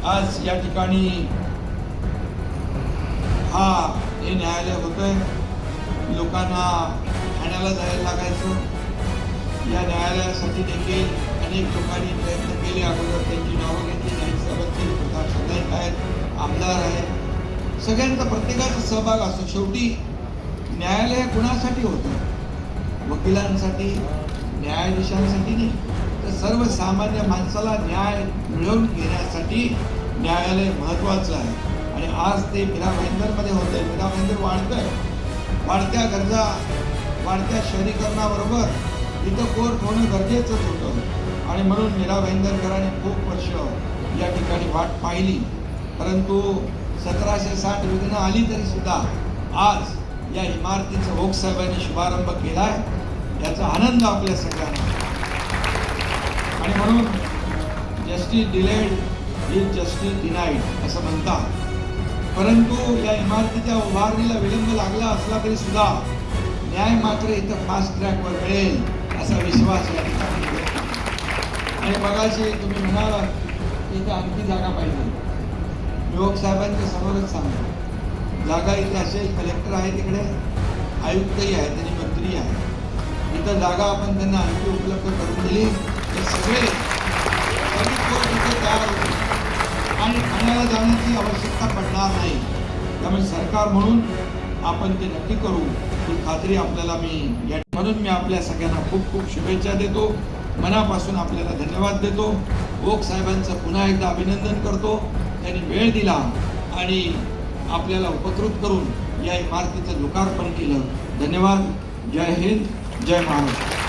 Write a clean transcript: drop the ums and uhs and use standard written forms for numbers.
आज या ठिकाणी हे न्यायालय होतंय. लोकांना ठाण्याला जायला लागायचं. या न्यायालयासाठी देखील अनेक लोकांनी प्रयत्न केले. अगोदर त्यांची नावं घेतली. नाईकसाहेबांची, प्रताप सरनाईक आहेत, आमदार आहेत. सगळ्यांचा प्रत्येकाचा सहभाग असतो. शेवटी न्यायालय कुणासाठी होतं? वकिलांसाठी, न्यायाधीशांसाठी नाही, तर सर्वसामान्य माणसाला न्याय मिळवून घेण्यासाठी न्यायालय महत्त्वाचं आहे. आणि आज ते मीरा भाईंदरमध्ये होतंय. मीरा भाईंदर वाढतंय. वाढत्या गरजा, वाढत्या शहरीकरणाबरोबर इथं कोर्ट होणं गरजेचंच होतं. आणि म्हणून मीरा भाईंदरकरांनी खूप वर्ष या ठिकाणी वाट पाहिली. परंतु 1760 विघ्न आली तरी सुद्धा आज या इमारतीचा ओक साहेबांनी शुभारंभ केलाय. याचा आनंद आपल्या सगळ्यांना. आणि म्हणून justice delayed is justice denied असं म्हणतात. परंतु या इमारतीच्या उभारणीला विलंब लागला असला तरी सुद्धा न्याय मात्र इथं फास्ट ट्रॅकवर मिळेल असा विश्वास या ठिकाणी. आणि मगाशी तुम्ही म्हणालात इथं आणखी जागा पाहिजे. युवक साहेबांच्या समोरच सांगतो, जागा इथे असेल. कलेक्टर आहे तिकडे, आयुक्तही आहेत आणि मंत्री आहेत. इथं जागा आपण त्यांना आणखी उपलब्ध करून दिली तर सगळे इथे तयार होते आणि ठाण्याला जाण्याची आवश्यकता पडणार नाही. त्यामुळे सरकार म्हणून आपण ते नक्की करू ही खात्री आपल्याला म्हणून मी आपल्या सगळ्यांना खूप खूप शुभेच्छा देतो. मनापासून आपल्याला धन्यवाद देतो. ओक साहेबांचं पुन्हा एकदा अभिनंदन करतो. त्यांनी वेळ दिला आणि आपल्याला उपकृत करून या इमारतीचं लोकार्पण केलं. धन्यवाद. जय हिंद, जय महाराष्ट्र.